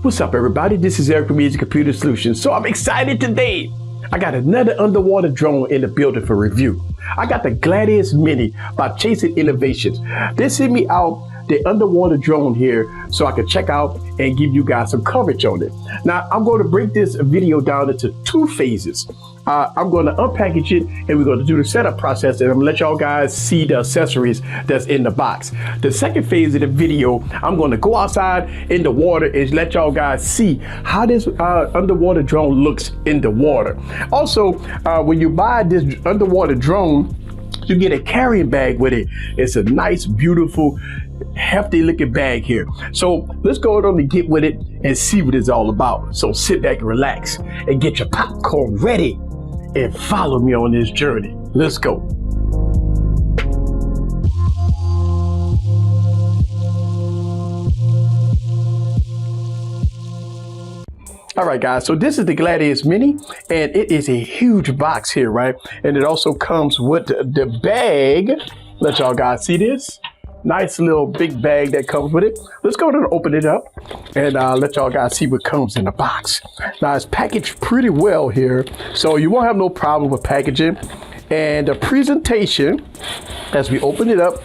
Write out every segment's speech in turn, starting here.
What's up, everybody? This is Eric from Easy Computer Solutions. So I'm excited today. I got another underwater drone in the building for review. I got the Gladius Mini by Chasing Innovations. They sent me out the underwater drone here so I can check out and give you guys some coverage on it. Now, I'm going to break this video down into two phases. I'm going to unpackage it and we're going to do the setup process, and I'm going to let y'all guys see the accessories that's in the box. The second phase of the video, I'm going to go outside in the water and let y'all guys see how this underwater drone looks in the water. Also, when you buy this underwater drone, you get a carrying bag with it. It's a nice, beautiful, hefty looking bag here. So let's go on and get with it and see what it's all about. So sit back and relax and get your popcorn ready and follow me on this journey. Let's go. All right, guys, so this is the Gladius Mini, and it is a huge box here, right? And it also comes with the bag. Let y'all guys see this. Nice little big bag that comes with it. Let's go ahead and open it up and let y'all guys see what comes in the box. Now, it's packaged pretty well here, so you won't have no problem with packaging. And the presentation, as we open it up,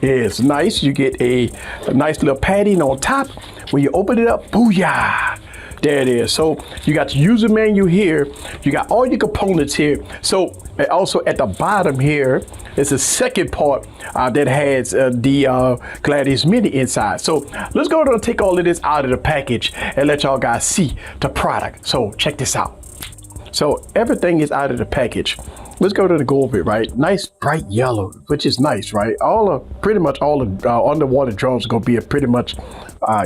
is nice. You get a nice little padding on top. When you open it up, booyah! There it is. So you got the user manual here. You got all your components here. So also at the bottom here is a second part that has the Gladius Mini inside. So let's go ahead and take all of this out of the package and let y'all guys see the product. So check this out. So everything is out of the package. Let's go to the go over it, right? Nice bright yellow, which is nice, right? Pretty much all the underwater drones are gonna be a pretty much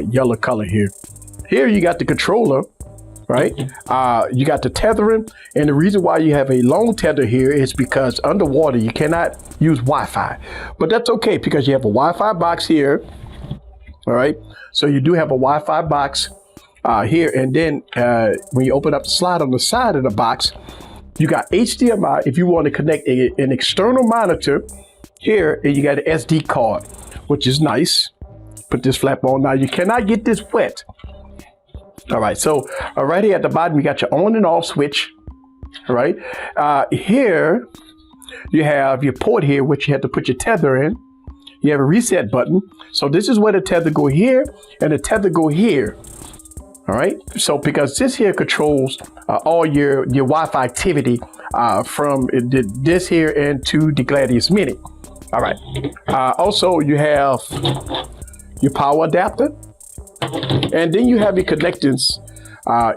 yellow color here. Here you got the controller, right? You got the tethering, and the reason why you have a long tether here is because underwater you cannot use Wi-Fi, but that's okay because you have a Wi-Fi box here, all right? So you do have a Wi-Fi box here, and then when you open up the slide on the side of the box, you got HDMI if you want to connect an external monitor here, and you got an SD card, which is nice. Put this flap on. Now you cannot get this wet. All right, so right here at the bottom, you got your on and off switch. All right, here you have your port here, which you have to put your tether in. You have a reset button. So this is where the tether go here and the tether go here. All right, so because this here controls all your Wi-Fi activity from this here into the Gladius Mini. All right, also you have your power adapter. And then you have your connectors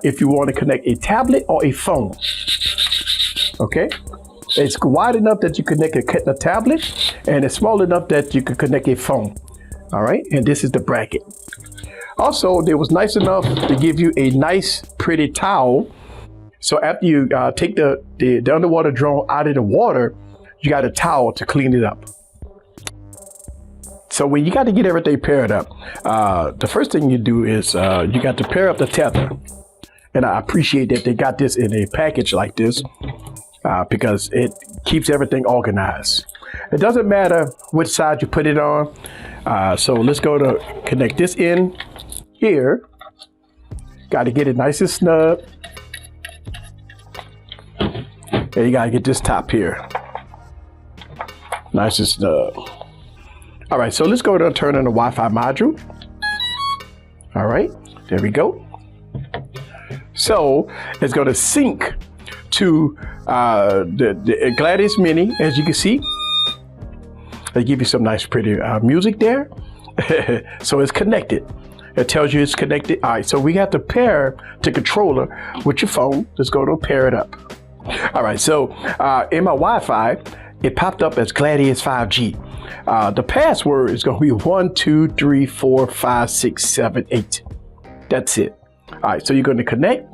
if you want to connect a tablet or a phone. Okay, it's wide enough that you connect a tablet, and it's small enough that you can connect a phone. All right, and this is the bracket. Also, they was nice enough to give you a nice, pretty towel. So after you take the underwater drone out of the water, you got a towel to clean it up. So when you got to get everything paired up, the first thing you do is you got to pair up the tether. And I appreciate that they got this in a package like this because it keeps everything organized. It doesn't matter which side you put it on. So let's go to connect this in here. Got to get it nice and snug. And you got to get this top here nice and snug. All right, so let's go to turn on the Wi-Fi module. All right, there we go. So it's going to sync to the Gladius Mini, as you can see. They give you some nice, pretty music there. So it's connected. It tells you it's connected. All right, so we have to pair the controller with your phone. Let's go to pair it up. All right, so in my Wi-Fi, it popped up as Gladius 5G. The password is going to be 1, 2, 3, 4, 5, 6, 7, 8. That's it. All right, so you're going to connect.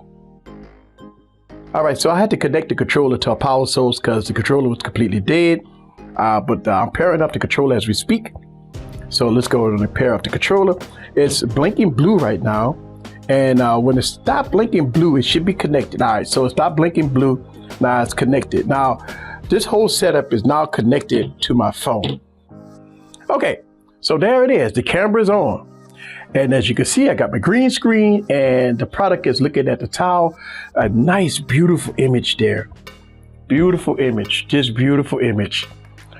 All right, so I had to connect the controller to a power source because the controller was completely dead. But I'm pairing up the controller as we speak. So let's go and pair up the controller. It's blinking blue right now. And when it stopped blinking blue, it should be connected. All right, so it stopped blinking blue. Now it's connected. Now, this whole setup is now connected to my phone. Okay, so there it is. The camera's on. And as you can see, I got my green screen and the product is looking at the towel. A nice, beautiful image there. Beautiful image, just beautiful image.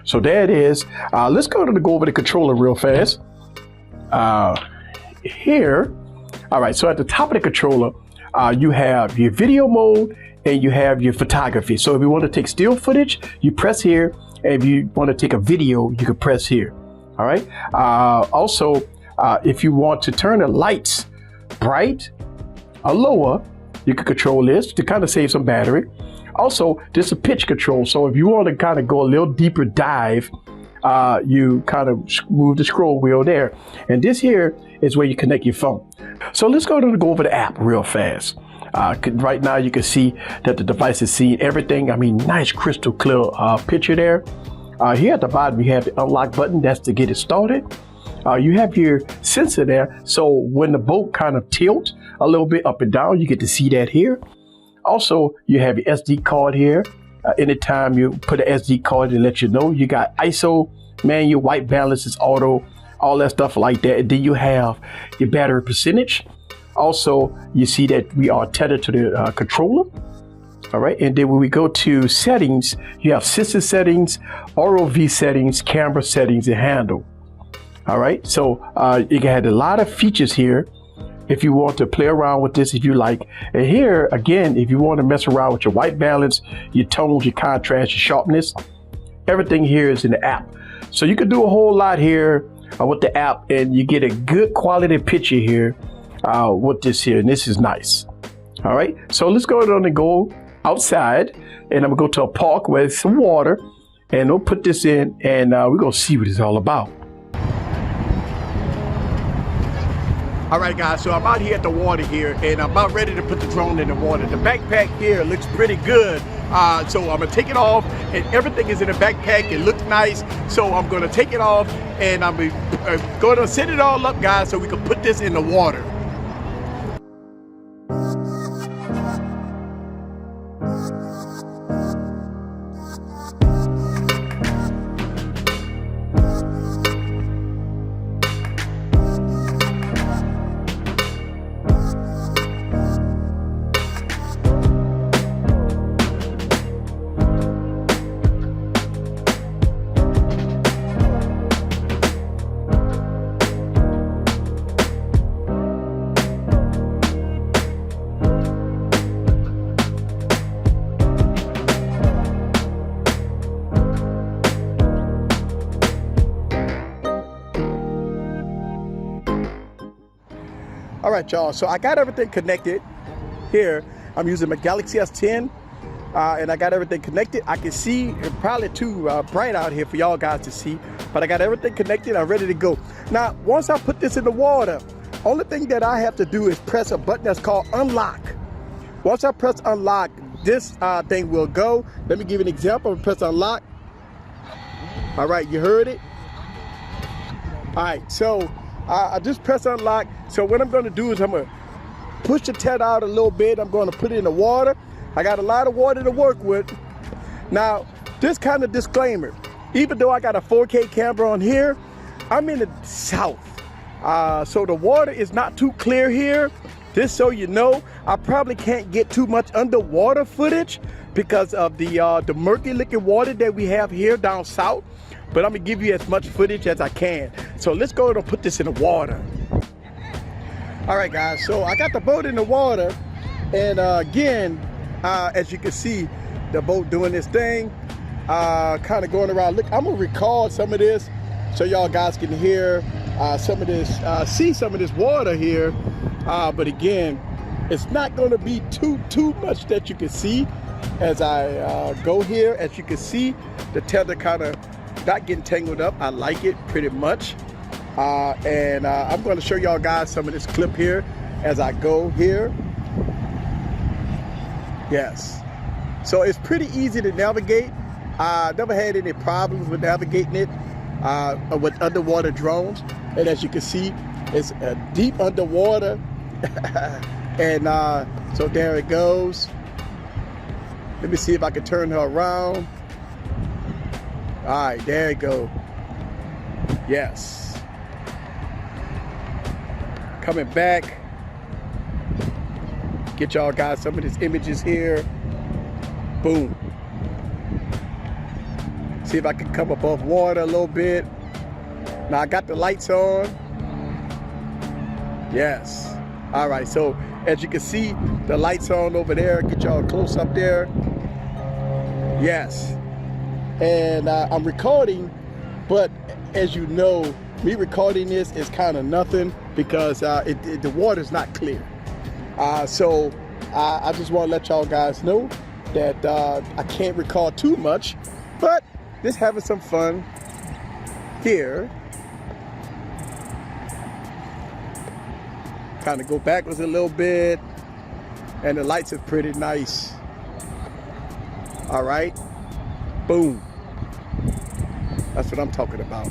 So there it is. Let's go over the controller real fast. Here, all right, so at the top of the controller, you have your video mode and you have your photography. So if you want to take still footage, you press here. And if you want to take a video, you can press here. All right. Also, if you want to turn the lights bright or lower, you can control this to kind of save some battery. Also, there's a pitch control. So if you want to kind of go a little deeper dive, you kind of move the scroll wheel there. And this here is where you connect your phone. So let's go over the app real fast. Right now you can see that the device is seeing everything. I mean, nice crystal clear picture there. Here at the bottom, you have the unlock button. That's to get it started. You have your sensor there. So when the boat kind of tilts a little bit up and down, you get to see that here. Also, you have your SD card here. Anytime you put an SD card, it lets you know. You got ISO, manual, white balance is auto, all that stuff like that. And then you have your battery percentage. Also, you see that we are tethered to the controller. All right. And then when we go to settings, you have system settings, ROV settings, camera settings, and handle. All right. So you can have a lot of features here if you want to play around with this, if you like. And here, again, if you want to mess around with your white balance, your tones, your contrast, your sharpness, everything here is in the app. So you can do a whole lot here with the app, and you get a good quality picture here with this here. And this is nice. All right. So let's go on and go outside, and I'm gonna go to a park where there's some water, and we'll put this in, and we're gonna see what it's all about. All right, guys, so I'm out here at the water here, and I'm about ready to put the drone in the water. The backpack here looks pretty good, so I'm gonna take it off, and everything is in the backpack. It looks nice, so I'm gonna take it off, and I'm gonna set it all up, guys, so we can put this in the water. All right, y'all, so I got everything connected here. I'm using my Galaxy S10, and I got everything connected. I can see, it's probably too bright out here for y'all guys to see, but I got everything connected. I'm ready to go. Now, once I put this in the water, only thing that I have to do is press a button that's called unlock. Once I press unlock, this thing will go. Let me give you an example. Press unlock. All right, you heard it? All right, so I just press unlock. So what I'm going to do is I'm going to push the tether out a little bit. I'm going to put it in the water. I got a lot of water to work with. Now, this kind of disclaimer, even though I got a 4K camera on here, I'm in the south. So the water is not too clear here. Just so you know, I probably can't get too much underwater footage because of the murky looking water that we have here down south. But I'm gonna give you as much footage as I can. So let's go and put this in the water. All right, guys, so I got the boat in the water, and again, as you can see, the boat doing this thing, kind of going around. Look, I'm gonna record some of this so y'all guys can hear some of this, see some of this water here. But again, it's not gonna be too much that you can see as I go here. As you can see, the tether kind of not getting tangled up. I like it pretty much. And I'm going to show y'all guys some of this clip here as I go here. Yes. So it's pretty easy to navigate. I never had any problems with navigating it with underwater drones. And as you can see, it's deep underwater. And so there it goes. Let me see if I can turn her around. All right, there you go. Yes. Coming back. Get y'all guys some of these images here. Boom. See if I can come above water a little bit. Now I got the lights on. Yes. All right, so as you can see, the lights on over there. Get y'all close up there. Yes. And I'm recording, but as you know, me recording this is kind of nothing because the water's not clear. So I just want to let y'all guys know that I can't record too much, but just having some fun here. Kind of go backwards a little bit, and the lights are pretty nice. All right, boom. That's what I'm talking about.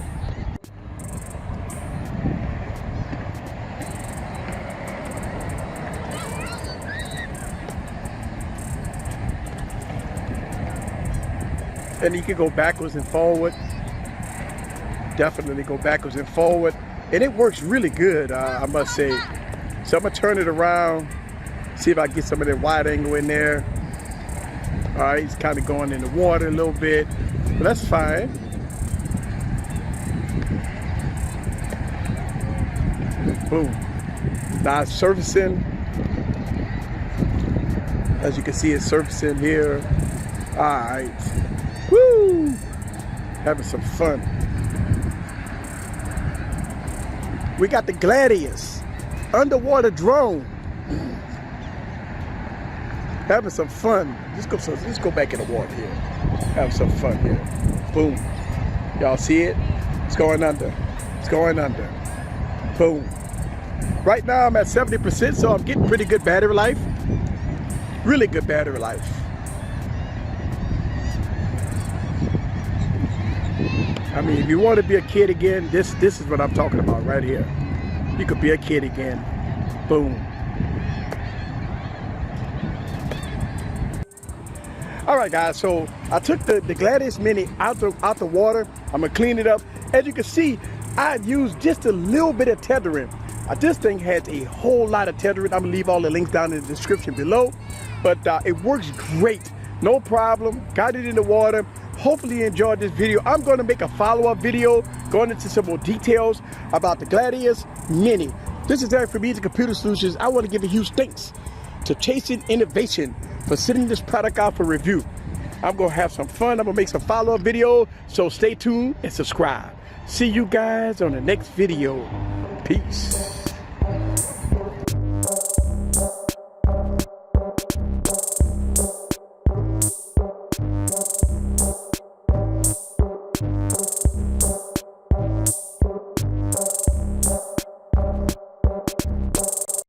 And you can go backwards and forward. Definitely go backwards and forward. And it works really good, I must say. So I'm gonna turn it around, see if I can get some of that wide angle in there. All right, it's kind of going in the water a little bit, but that's fine. Boom. Now it's surfacing. As you can see, it's surfacing here. All right. Woo! Having some fun. We got the Gladius underwater drone. Having some fun. Let's go back in the water here. Have some fun here. Boom. Y'all see it? It's going under. It's going under. Boom. Right now I'm at 70%, so I'm getting pretty good battery life. Really good battery life. I mean, if you want to be a kid again, this is what I'm talking about right here. You could be a kid again. Boom. All right, guys, so I took the Gladius Mini out the water. I'm gonna clean it up. As you can see, I used just a little bit of tethering. This thing has a whole lot of tethering. I'm gonna leave all the links down in the description below. But it works great, no problem. Got it in the water. Hopefully you enjoyed this video. I'm gonna make a follow-up video going into some more details about the Gladius Mini. This is Eric from Easy Computer Solutions. I wanna give a huge thanks to Chasing Innovation for sending this product out for review. I'm gonna have some fun. I'm gonna make some follow-up video, so stay tuned and subscribe. See you guys on the next video. Peace.